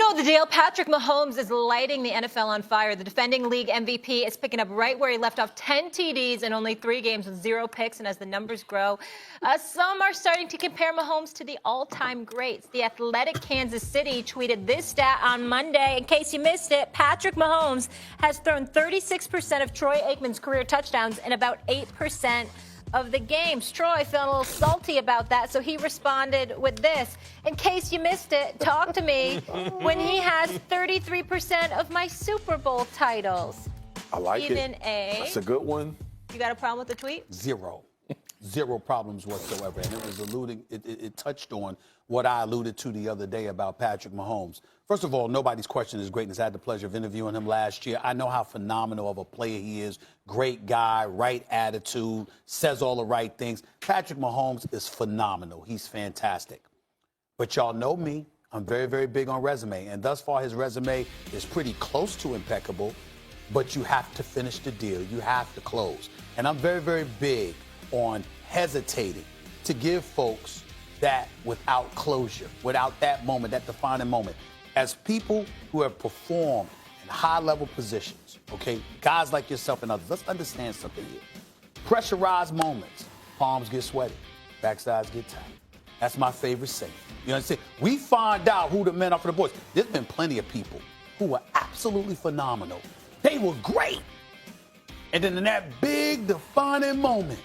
know the deal. Patrick Mahomes is lighting the NFL on fire. The defending league MVP is picking up right where he left off, 10 TDs in only 3 games with 0 picks. And as the numbers grow, some are starting to compare Mahomes to the all-time greats. The Athletic Kansas City tweeted this stat on Monday. In case you missed it, Patrick Mahomes has thrown 36% of Troy Aikman's career touchdowns in about 8% of the games. Troy feeling a little salty about that, so he responded with this. In case you missed it, talk to me when he has 33% of my Super Bowl titles. I like Stephen it. A. That's a good one. You got a problem with the tweet? Zero problems whatsoever. And it was it touched on what I alluded to the other day about Patrick Mahomes. First of all, nobody's questioning his greatness. I had the pleasure of interviewing him last year. I know how phenomenal of a player he is. Great guy, right attitude, says all the right things. Patrick Mahomes is phenomenal. He's fantastic. But y'all know me. I'm very, very big on resume. And thus far, his resume is pretty close to impeccable. But you have to finish the deal. You have to close. And I'm very, very big on hesitating to give folks that without closure, without that moment, that defining moment. As people who have performed in high-level positions, okay, guys like yourself and others, let's understand something here. Pressurized moments, palms get sweaty, backsides get tight. That's my favorite saying. You understand? We find out who the men are for the boys. There's been plenty of people who were absolutely phenomenal. They were great. And then in that big defining moment,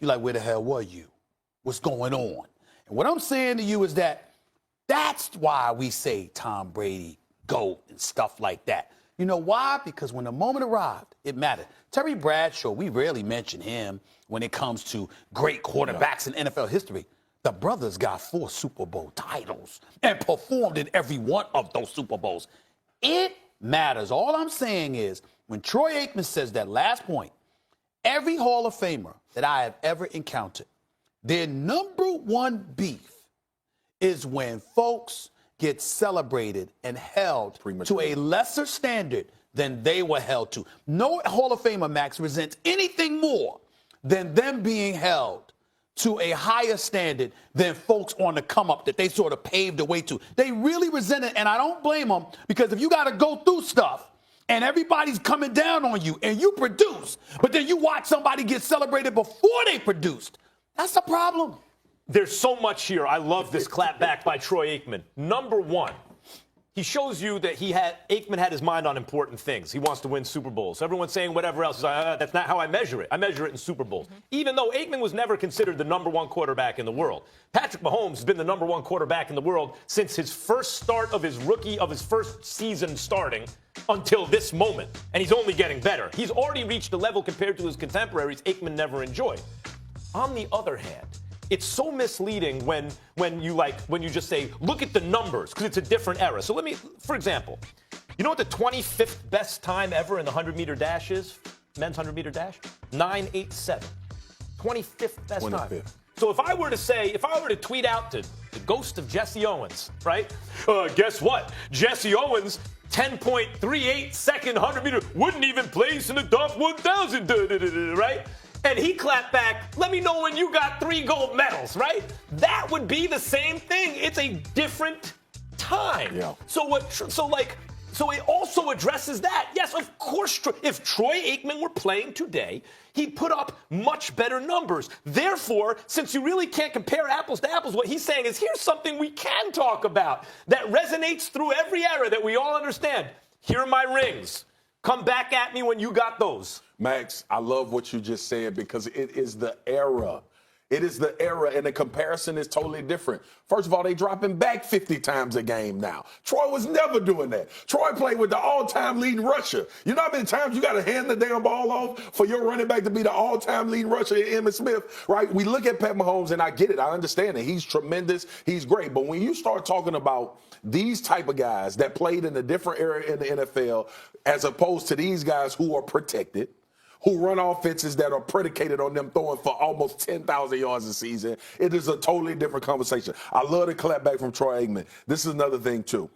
you're like, where the hell were you? What's going on? And what I'm saying to you is that's why we say Tom Brady, GOAT, and stuff like that. You know why? Because when the moment arrived, it mattered. Terry Bradshaw, we rarely mention him when it comes to great quarterbacks in NFL history. The brothers got 4 Super Bowl titles and performed in every one of those Super Bowls. It matters. All I'm saying is when Troy Aikman says that last point, every Hall of Famer that I have ever encountered, their number one beef is when folks get celebrated and held to a lesser standard than they were held to. No Hall of Famer, Max, resents anything more than them being held to a higher standard than folks on the come up that they sort of paved the way to. They really resent it, and I don't blame them, because if you got to go through stuff and everybody's coming down on you and you produce, but then you watch somebody get celebrated before they produced, that's a problem. There's so much here. I love this clap back by Troy Aikman. Number one, he shows you that Aikman had his mind on important things. He wants to win Super Bowls. Everyone's saying whatever else. He's like, that's not how I measure it. I measure it in Super Bowls. Even though Aikman was never considered the number one quarterback in the world. Patrick Mahomes has been the number one quarterback in the world since his first start of his first season starting until this moment. And he's only getting better. He's already reached a level compared to his contemporaries Aikman never enjoyed. On the other hand, it's so misleading when you just say, look at the numbers, because it's a different era. So for example, you know what the 25th best time ever in the 100-meter dash is? Men's 100-meter dash? 9.87. 25th best time. So if I were to tweet out to the ghost of Jesse Owens, right? Guess what? Jesse Owens, 10.38 second 100-meter, wouldn't even place in the top 1,000, right? And he clapped back, let me know when you got 3 gold medals, right? That would be the same thing. It's a different time. Yeah. So it also addresses that. Yes, of course, if Troy Aikman were playing today, he'd put up much better numbers. Therefore, since you really can't compare apples to apples, what he's saying is here's something we can talk about that resonates through every era that we all understand. Here are my rings. Come back at me when you got those. Max, I love what you just said, because it is the era. It is the era, and the comparison is totally different. First of all, they dropping back 50 times a game now. Troy was never doing that. Troy played with the all-time leading rusher. You know how many times you got to hand the damn ball off for your running back to be the all-time leading rusher in Emmitt Smith, right? We look at Pat Mahomes, and I get it. I understand it. He's tremendous. He's great. But when you start talking about these type of guys that played in a different era in the NFL, as opposed to these guys who are protected, who run offenses that are predicated on them throwing for almost 10,000 yards a season, it is a totally different conversation. I love the clap back from Troy Aikman. This is another thing, too.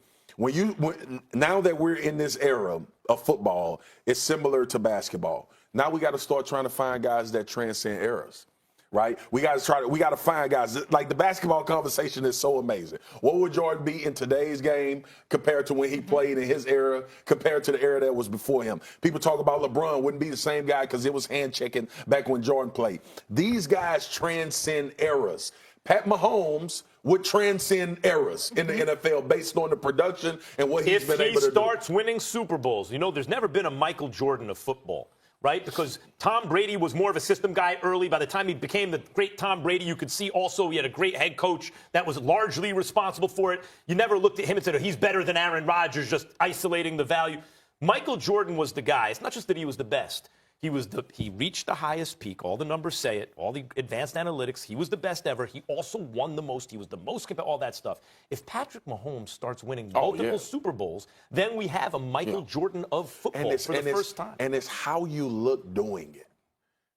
Now that we're in this era of football, it's similar to basketball. Now we got to start trying to find guys that transcend eras. right? We got to find guys. Like the basketball conversation is so amazing. What would Jordan be in today's game compared to when he played in his era, compared to the era that was before him? People talk about LeBron wouldn't be the same guy because it was hand checking back when Jordan played. These guys transcend eras. Pat Mahomes would transcend eras in the NFL based on the production and what he's been able to do. If he starts winning Super Bowls, there's never been a Michael Jordan of football. Right? Because Tom Brady was more of a system guy early. By the time he became the great Tom Brady, you could see also he had a great head coach that was largely responsible for it. You never looked at him and said, oh, he's better than Aaron Rodgers, just isolating the value. Michael Jordan was the guy. It's not just that he was the best. He reached the highest peak. All the numbers say it. All the advanced analytics. He was the best ever. He also won the most. He was the most, all that stuff. If Patrick Mahomes starts winning multiple Super Bowls, then we have a Michael Jordan of football for the first time. And it's how you look doing it.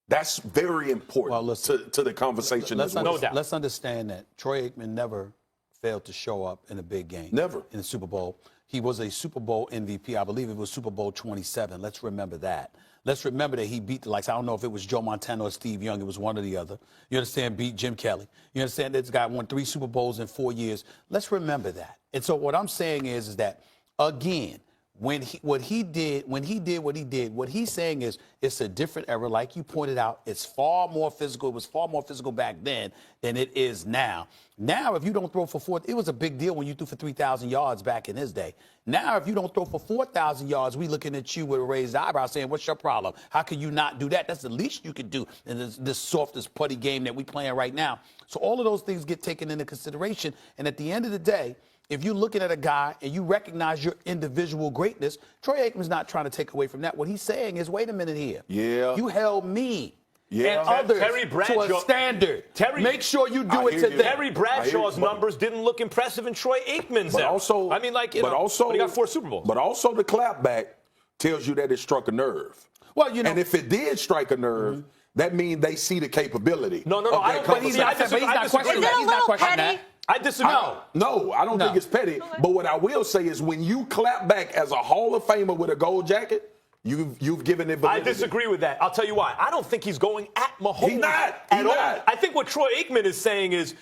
That's very important to the conversation as well. No doubt. Let's understand that Troy Aikman never failed to show up in a big game. Never. In the Super Bowl. He was a Super Bowl MVP. I believe it was Super Bowl 27. Let's remember that. Let's remember that he beat the likes. I don't know if it was Joe Montana or Steve Young. It was one or the other. You understand? Beat Jim Kelly. You understand? This guy won 3 Super Bowls in 4 years. Let's remember that. And so what I'm saying is that, again, what he's saying is it's a different era. Like you pointed out, it's far more physical. It was far more physical back then than it is now. Now, if you don't throw for 4, it was a big deal when you threw for 3,000 yards back in his day. Now, if you don't throw for 4,000 yards, we looking at you with a raised eyebrow saying, what's your problem? How can you not do that? That's the least you could do in this softest putty game that we playing right now. So all of those things get taken into consideration. And at the end of the day, if you're looking at a guy and you recognize your individual greatness, Troy Aikman's not trying to take away from that. What he's saying is, wait a minute here. Yeah. You held me and Terry others Bradshaw, to a standard. Make sure you do it to them. Terry Bradshaw's numbers didn't look impressive in Troy Aikman's era. But he got 4 Super Bowls. But also the clapback tells you that it struck a nerve. Well, and if it did strike a nerve, that means they see the capability. No. I don't think he's not questioning that. I disagree. No, I don't think it's petty. But what I will say is when you clap back as a Hall of Famer with a gold jacket, you've given it validity. I disagree with that. I'll tell you why. I don't think he's going at Mahomes He's not. I think what Troy Aikman is saying is,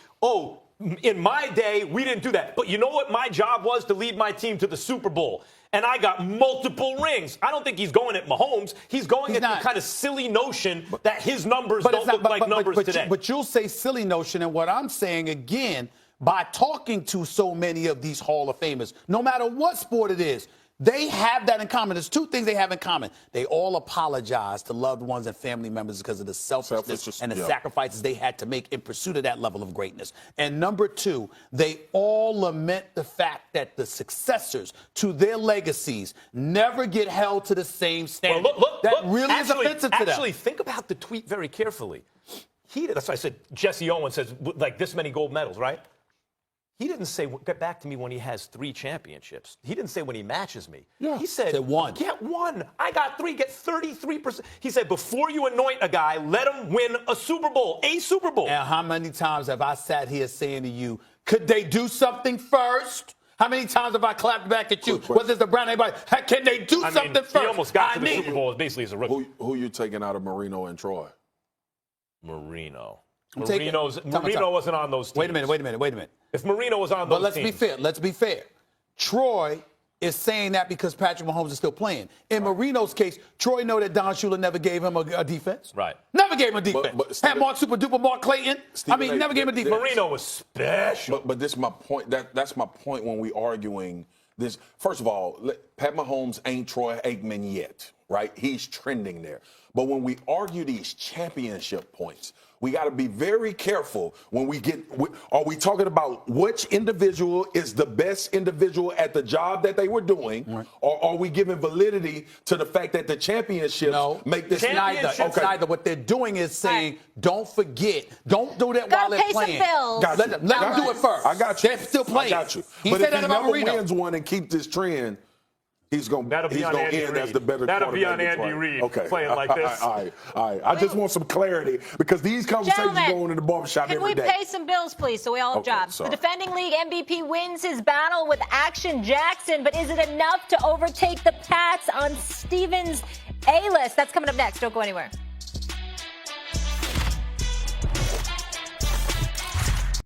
in my day, we didn't do that. But you know what my job was? To lead my team to the Super Bowl. And I got multiple rings. I don't think he's going at Mahomes. He's going at the kind of silly notion that his numbers don't look like numbers today. But you'll say silly notion. And what I'm saying, again, by talking to so many of these Hall of Famers, no matter what sport it is, they have that in common. There's 2 things they have in common. They all apologize to loved ones and family members because of the selfishness and the sacrifices they had to make in pursuit of that level of greatness. And number 2, they all lament the fact that the successors to their legacies never get held to the same standard. Well, that really is offensive to them. Actually, think about the tweet very carefully. That's why I said Jesse Owens says, like, this many gold medals, right? He didn't say, get back to me when he has 3 championships. He didn't say when he matches me. Yeah. He said, 1. Get 1. I got 3, get 33%. He said, before you anoint a guy, let him win a Super Bowl. A Super Bowl. And how many times have I sat here saying to you, could they do something first? How many times have I clapped back at you? Whether it's the Brown, anybody, can they do something first? He almost got to the Super Bowl basically as a rookie. Who you taking out of Marino and Troy? Marino. Marino wasn't on those teams. Wait a minute. If Marino was on those teams. But let's be fair. Troy is saying that because Patrick Mahomes is still playing. In Marino's case, Troy know that Don Shula never gave him a defense. Right. Never gave him a defense. Had Mark Super Duper Mark Clayton. Never gave him a defense. Marino was special. But this is my point. That's my point when we arguing this. First of all, Pat Mahomes ain't Troy Aikman yet, right? He's trending there. But when we argue these championship points, we got to be very careful when we get. Are we talking about which individual is the best individual at the job that they were doing, or are we giving validity to the fact that the championships make this? It's neither. What they're doing is saying, don't forget, don't do that while they're playing. Let them do it first. I got you. They're still playing. I got you. He but said if that he about never Marino. wins one and keep this trend, he's going to end as the better That'll be quarterback. on Andy Reid playing like this. All right. I just want some clarity because these conversations go on in the barbershop every day. Can we pay some bills, please, so we all have jobs? Sorry. The defending league MVP wins his battle with Action Jackson, but is it enough to overtake the Pats on Stevens' A-list? That's coming up next. Don't go anywhere.